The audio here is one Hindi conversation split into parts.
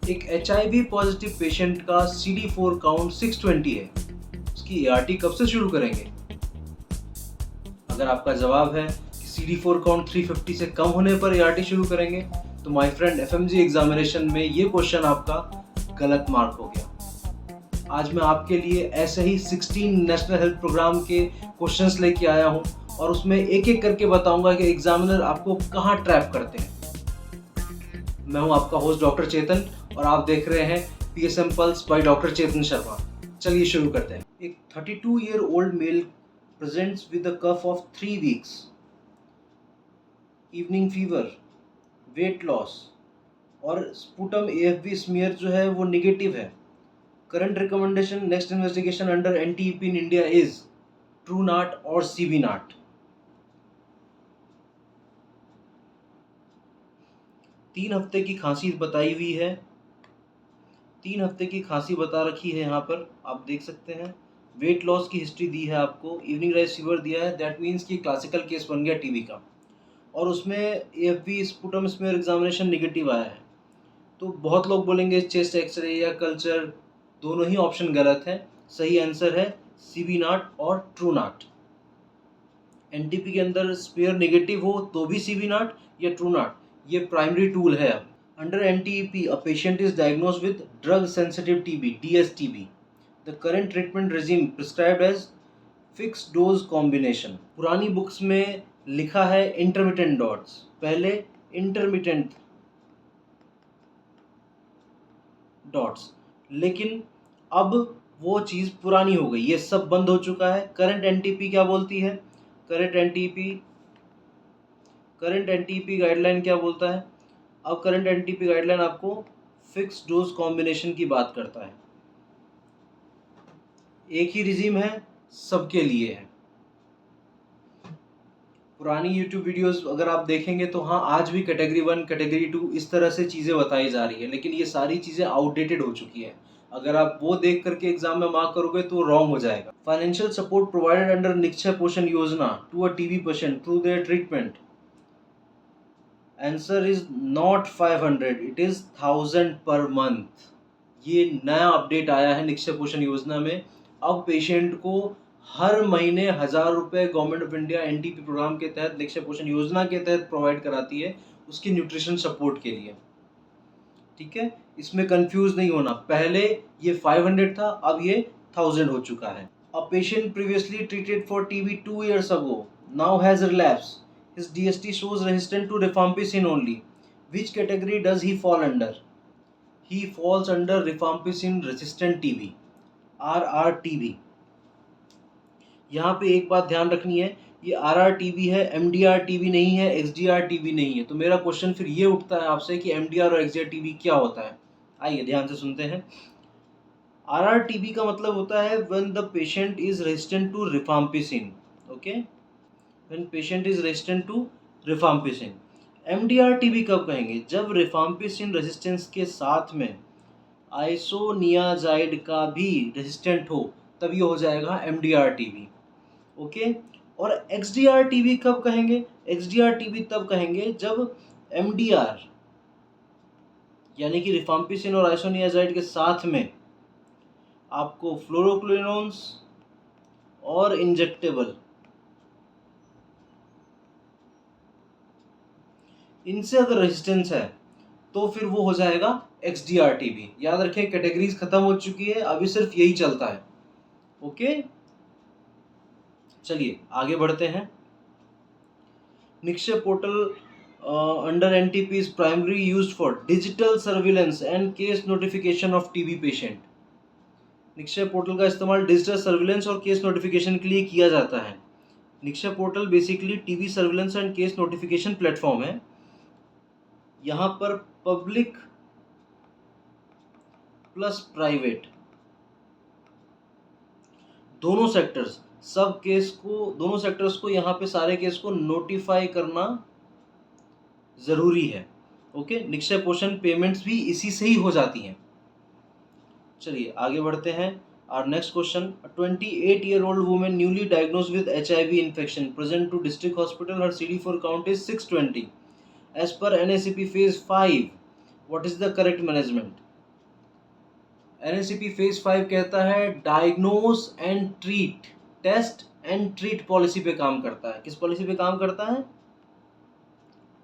एक HIV पॉजिटिव पेशेंट का CD4 काउंट 620 है, उसकी ART कब से शुरू करेंगे? अगर आपका जवाब है कि CD4 काउंट 350 से कम होने पर ART शुरू करेंगे, तो माय फ्रेंड FMG एग्जामिनेशन में ये क्वेश्चन आपका गलत मार्क हो गया। आज मैं आपके लिए ऐसे ही 16 नेशनल हेल्थ प्रोग्राम के क्वेश्चंस लेके आया हूँ और उसमें एक एक करके बताऊंगा कि एग्जामिनर आपको कहाँ ट्रैप करते हैं। मैं हूं आपका होस्ट डॉक्टर चेतन और आप देख रहे हैं PSM pulse by doctor Chetan Sharma. चलिए शुरू करते हैं। एक 32 year old male presents with a cough of 3 weeks, evening fever, weight loss और स्पुटम AFB स्मीयर जो है वो निगेटिव है। Current recommendation next investigation under NTEP in India is TrueNat और CB नाट। तीन हफ्ते की खांसी बताई हुई है, 3 हफ्ते की खांसी बता रखी है, यहाँ पर आप देख सकते हैं। वेट लॉस की हिस्ट्री दी है आपको, इवनिंग राइज फीवर दिया है, दैट मीन्स कि क्लासिकल केस बन गया टीबी का। और उसमें AFB sputum smear examination negative आया है। तो बहुत लोग बोलेंगे चेस्ट एक्सरे या कल्चर, दोनों ही ऑप्शन गलत है। सही आंसर है CB नाट और ट्रू नाट। NTP के अंदर स्मीयर नेगेटिव हो तो भी CB नाट या ट्रू नाट, ये प्राइमरी टूल है। अब under NTEP a patient is diagnosed with drug sensitive TB DSTB. The current treatment regime prescribed as fixed dose combination. पुरानी बुक्स में लिखा है intermittent dots, पहले intermittent dots, लेकिन अब वो चीज़ पुरानी हो गई, ये सब बंद हो चुका है। करंट NTP क्या बोलती है? करंट NTP गाइडलाइन क्या बोलता है? अब करंट NTP गाइडलाइन आपको फिक्स डोज कॉम्बिनेशन की बात करता है। एक ही रिजीम है, सबके लिए है। पुरानी YouTube वीडियोस अगर आप देखेंगे तो हाँ, आज भी कैटेगरी 1 कैटेगरी 2 इस तरह से चीज़ें बताई जा रही है, लेकिन ये सारी चीज़ें आउटडेटेड हो चुकी है। अगर आप वो देख करके एग्जाम में मार्क करोगे तो रॉन्ग हो जाएगा। Financial support provided under Nikshay Poshan Yojana to a TB patient through their treatment, answer is not 500, it is 1000 per month. ये नया अपडेट आया है निक्षय पोषण योजना में। अब पेशेंट को हर महीने 1000 रुपये government of India NTP programme के तहत, निक्षय पोषण योजना के तहत प्रोवाइड कराती है उसकी न्यूट्रिशन सपोर्ट के लिए। ठीक है, इसमें कंफ्यूज नहीं होना। पहले ये 500 था, अब ये 1000 हो चुका है। A patient previously treated for TB 2 years ago now has relapsed. His DST shows resistant to rifampicin only. Which category does he fall under? He falls under rifampicin resistant TB, RRTB. यहाँ पे एक बात ध्यान रखनी है, ये RRTB है, MDR-TB नहीं है, XDR-TB नहीं है। तो मेरा क्वेश्चन फिर ये उठता है आपसे कि MDR और XDR-TB क्या होता है? आइए ध्यान से सुनते हैं। RRTB का मतलब होता है when the patient is resistant to rifampicin. Okay? When patient is resistant to rifampicin. MDR-TB कब कहेंगे? जब रिफाम्पिसिन रेजिस्टेंस के साथ में आइसोनियाजाइड का भी रेजिस्टेंट हो, तब ये हो जाएगा MDR-TB। ओके? और XDR-TB कब कहेंगे? XDR-TB तब कहेंगे जब MDR यानी कि रिफाम्पिसिन और आइसोनियाजाइड के साथ में आपको फ्लोरोक्विनोन्स और इंजेक्टेबल, इनसे अगर रेजिस्टेंस है तो फिर वो हो जाएगा XDR-TB। याद रखें, कैटेगरीज खत्म हो चुकी है, अभी सिर्फ यही चलता है। ओके, चलिए आगे बढ़ते हैं। Nikshay portal under NTP is primary used for digital surveillance and case notification of TB patient. Nikshay portal का इस्तेमाल डिजिटल सर्विलेंस और केस नोटिफिकेशन के लिए किया जाता है। Nikshay portal basically TB surveillance and case notification platform है। यहाँ पर पब्लिक प्लस प्राइवेट दोनों सेक्टर्स, सब केस को, दोनों सेक्टर्स को यहाँ पे सारे केस को नोटिफाई करना जरूरी है। ओके, निक्षय पोषण पेमेंट्स भी इसी से ही हो जाती हैं। चलिए आगे बढ़ते हैं। Our next question, a 28-year-old woman newly diagnosed with HIV infection present to district hospital, her CD4 count is 620 as per NACP phase 5. What is the correct management? NACP phase 5 कहता है diagnose and treat, test and treat policy पे काम करता है। किस पॉलिसी पे काम करता है?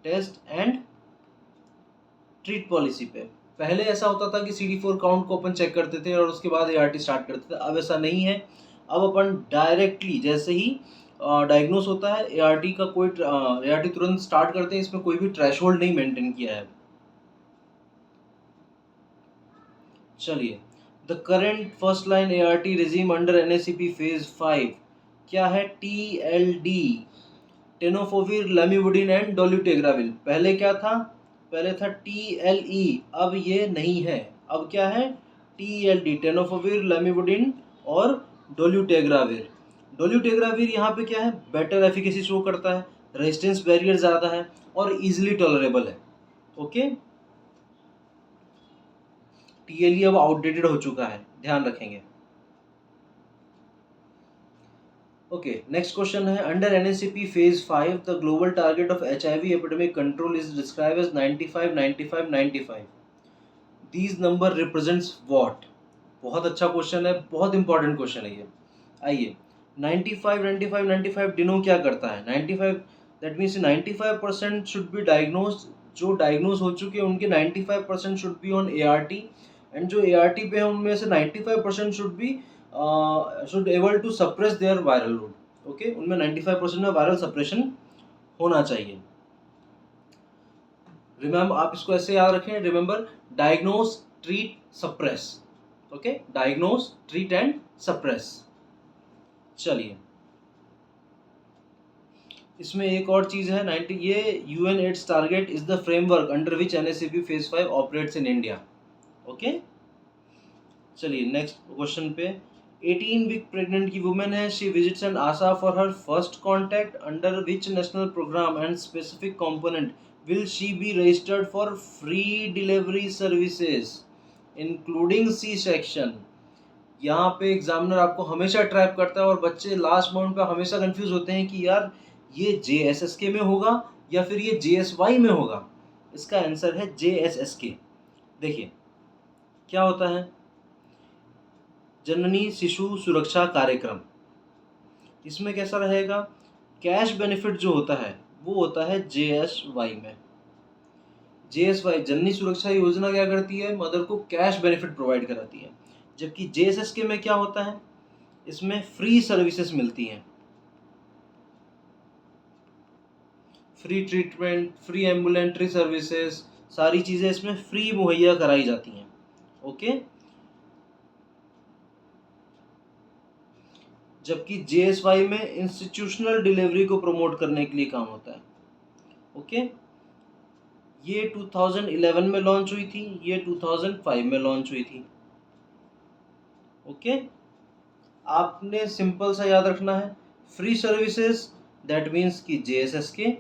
टेस्ट एंड ट्रीट पॉलिसी पे। पहले ऐसा होता था कि CD4 काउंट को अपन चेक करते थे और उसके बाद ART स्टार्ट करते थे, अब ऐसा नहीं है। अब अपन डायरेक्टली जैसे ही डायग्नोस होता है ART का कोई ART तुरंत स्टार्ट करते हैं, इसमें कोई भी थ्रेशोल्ड नहीं मेंटेन किया है। चलिए, the current first line ART regimen under NACP phase 5 क्या है? TLD, tenofovir, lamivudine and dolutegravir. पहले क्या था? पहले था TLE, अब ये नहीं है, अब क्या है? TLD, टेनोफोविर, लैमिवुडिन और डोल्यूटेग्राविर। डोल्यूटेग्राविर यहाँ पे क्या है? बेटर एफिकेसी शो करता है, रेजिस्टेंस बैरियर ज़्यादा है और इजिली टॉलरेबल है। ओके, TLE अब आउटडेटेड हो चुका है, ध्यान रखेंगे। ओके, नेक्स्ट क्वेश्चन है under NACP phase 5 the global target of HIV epidemic control is describe as 95 95 95। These number represents what? बहुत अच्छा क्वेश्चन है, बहुत इंपॉर्टेंट क्वेश्चन है ये। आइए, 95 95 95 डिनो क्या करता है? 95 that means 95% should be diagnose, जो डायग्नोज हो चुके हैं उनके 95% should be on ART and जो ART पे है उनमें से 95% should able to suppress their viral load. Okay, उनमें 95% में वायरल सप्रेशन होना चाहिए। रिमेंबर, आप इसको ऐसे याद रखें, remember diagnose, treat, suppress. Okay, diagnose, treat and suppress. चलिए, इसमें एक और चीज है 90, ये UN AIDS target is the framework under which NACP phase 5 operates in India. Okay, चलिए नेक्स्ट क्वेश्चन पे। 18 वीक प्रेग्नेंट की वुमेन है, she visits an ASHA for her first contact under which national programme and specific component will she be registered for free delivery services including C section. यहाँ पे एग्जामिनर आपको हमेशा ट्रैप करता है और बच्चे लास्ट मोमेंट पे हमेशा कंफ्यूज होते हैं कि यार ये JSSK में होगा या फिर ये JSY में होगा। इसका आंसर है JSSK। देखिए क्या होता है, जननी शिशु सुरक्षा कार्यक्रम। इसमें कैसा रहेगा? कैश बेनिफिट जो होता है वो होता है JSY में। JSY जननी सुरक्षा योजना क्या करती है? मदर को कैश बेनिफिट प्रोवाइड कराती है। जबकि JSSK में क्या होता है? इसमें फ्री सर्विसेज मिलती हैं, फ्री ट्रीटमेंट, फ्री एम्बुलेंट्री सर्विसेज, सारी चीज़ें इसमें फ्री मुहैया कराई जाती हैं। ओके, जबकि JSY में इंस्टीट्यूशनल डिलीवरी को प्रमोट करने के लिए काम होता है। ओके, ये 2011 में लॉन्च हुई थी, ये 2005 में लॉन्च हुई थी। ओके, आपने सिंपल सा याद रखना है, फ्री सर्विसेज दैट मीन्स की JSSK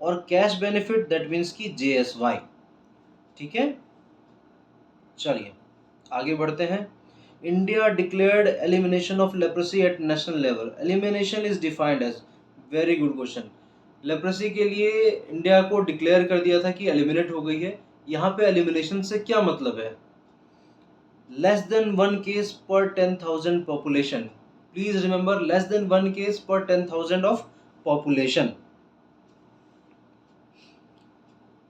और कैश बेनिफिट दैट मीन्स की JSY। ठीक है, चलिए आगे बढ़ते हैं। India declared elimination of leprosy at national level. Elimination is defined as, very good question. Leprosy के लिए इंडिया को डिक्लेयर कर दिया था कि एलिमिनेट हो गई है। यहाँ पे एलिमिनेशन से क्या मतलब है? लेस देन 1 केस पर 10,000 population. Please remember, less than 1 case पर 10,000 ऑफ पॉपुलेशन।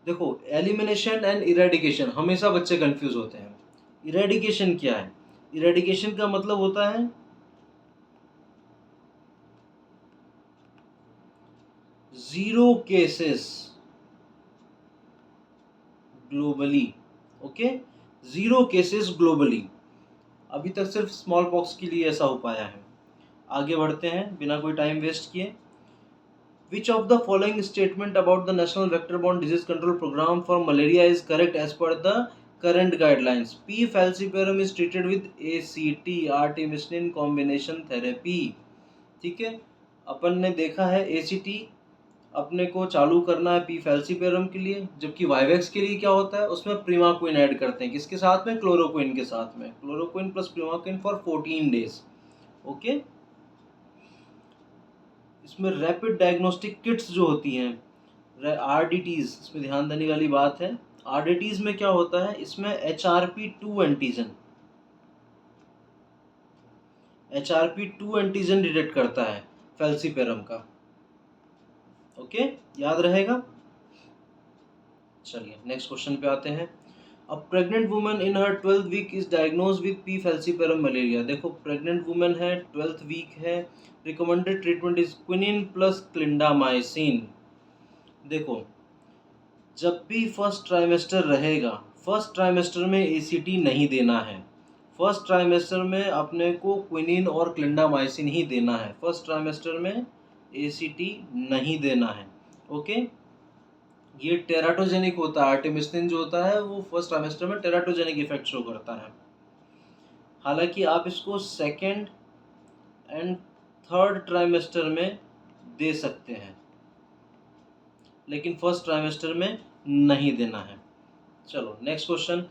देखो, एलिमिनेशन एंड इरेडिकेशन हमेशा बच्चे कंफ्यूज होते हैं। इरेडिकेशन क्या है? इरेडिकेशन का मतलब होता है zero cases globally. Okay, zero cases globally. अभी तक सिर्फ स्मॉल पॉक्स के लिए ऐसा हो पाया है। आगे बढ़ते हैं बिना कोई टाइम वेस्ट किए। Which of the following statement about the National Vector-Borne Disease Control Program for malaria is correct as per the current guidelines? P. falciparum is treated with ACT, artemisinin combination therapy। ठीक है, अपन ने देखा है ACT अपने को चालू करना है P. falciparum के लिए, जबकि वाइवेक्स के लिए क्या होता है? उसमें प्रीमाक्विन ऐड करते हैं। किसके साथ में? क्लोरोक्विन के साथ में। Chloroquine plus primaquine for 14 days. Okay, इसमें रैपिड डायग्नोस्टिक किट्स जो होती हैं, RDTs, इसमें ध्यान देने वाली बात है। RDTs में क्या होता है? इसमें HRP2 antigen HRP 2 antigen detect करता है फैल्सीपेरम का। ओके, याद रहेगा। चलिए नेक्स्ट क्वेश्चन पे आते हैं। A pregnant woman in her 12th week is diagnosed with P falciparum malaria. देखो प्रेग्नेंट वुमन है, 12th वीक है, recommended treatment is quinine plus clindamycin. देखो जब भी फर्स्ट ट्राइमेस्टर रहेगा, फर्स्ट ट्राइमेस्टर में ACT नहीं देना है। फर्स्ट ट्राइमेस्टर में अपने को क्विनिन और क्लिंडामाइसिन ही देना है। फर्स्ट ट्राइमेस्टर में ACT नहीं देना है। ओके, ये टेराटोजेनिक होता है। आर्टेमिस्टिन जो होता है वो फर्स्ट ट्राइमेस्टर में टेराटोजेनिक इफेक्ट शो करता है। हालांकि आप इसको सेकेंड एंड थर्ड ट्राइमेस्टर में दे सकते हैं, लेकिन फर्स्ट ट्राइमेस्टर में नहीं देना है। चलो next question.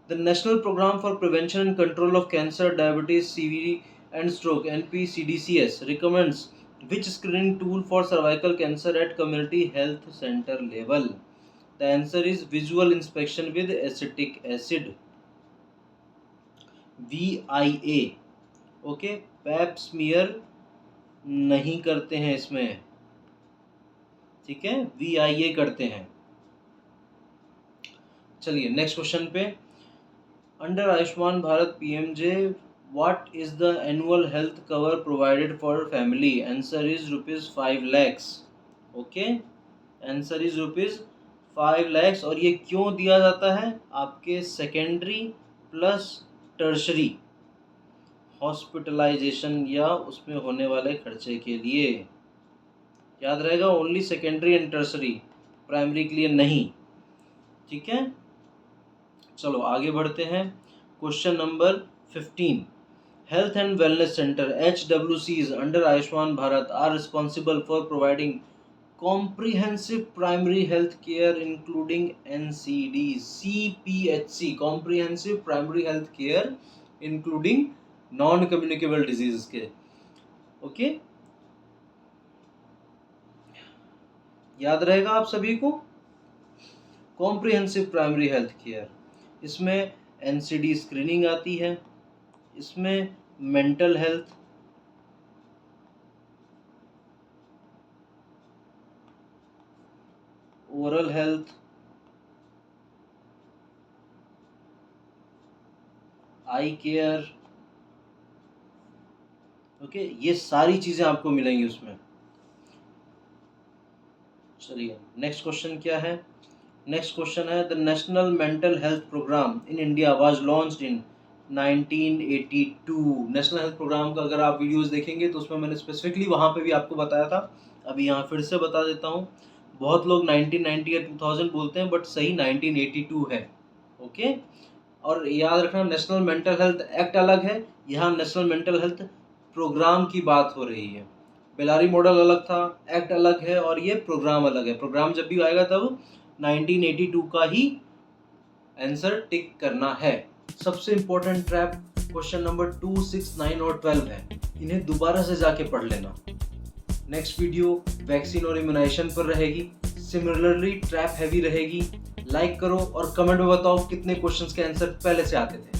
The national programme for prevention and control of cancer, diabetes, CV and stroke NPCDCS recommends which screening tool for cervical cancer at community health center level? The answer is visual inspection with acetic acid, VIA। Okay, Pap smear नहीं करते हैं इसमें, ठीक है, VIA करते हैं। चलिए नेक्स्ट क्वेश्चन पे। Under Ayushman Bharat PMJ what is the annual health cover provided for family? Answer is rupees 5 lakhs। Okay, answer is rupees 5 lakhs। और ये क्यों दिया जाता है? आपके सेकेंडरी प्लस टर्शरी हॉस्पिटलाइजेशन या उसमें होने वाले खर्चे के लिए। याद रहेगा, only secondary and tertiary, primary के लिए नहीं, ठीक है। चलो आगे बढ़ते हैं। Question number 15। Health and Wellness Center HWCs under Ayushman Bharat are responsible for providing comprehensive primary health care including NCDs, CPHC, comprehensive primary health care including non-communicable diseases के। ओके, याद रहेगा आप सभी को, कॉम्प्रिहेंसिव प्राइमरी हेल्थ केयर। इसमें NCD स्क्रीनिंग आती है, इसमें मेंटल हेल्थ, ओरल हेल्थ, आई केयर, ओके, ये सारी चीजें आपको मिलेंगी उसमें। चलिए नेक्स्ट क्वेश्चन क्या है। नेक्स्ट क्वेश्चन है, the national mental health programme in India was launched in 1982। National health programme का अगर आप वीडियोस देखेंगे तो उसमें मैंने स्पेसिफिकली वहाँ पे भी आपको बताया था, अभी यहाँ फिर से बता देता हूँ। बहुत लोग 1990 या 2000 बोलते हैं, बट सही 1982 है। ओके, और याद रखना नेशनल मेंटल हेल्थ एक्ट अलग है, यहाँ नेशनल मेंटल हेल्थ प्रोग्राम की बात हो रही है। बेलारी मॉडल अलग था, एक्ट अलग है, और ये प्रोग्राम अलग है। प्रोग्राम जब भी आएगा तब 1982 का ही आंसर टिक करना है। सबसे इंपॉर्टेंट ट्रैप क्वेश्चन नंबर 2, 6, 9 और 12 है, इन्हें दोबारा से जाके पढ़ लेना। नेक्स्ट वीडियो वैक्सीन और इम्यूनाइजेशन पर रहेगी, सिमिलरली ट्रैप हैवी रहेगी। लाइक करो और कमेंट में बताओ कितने क्वेश्चंस के आंसर पहले से आते थे।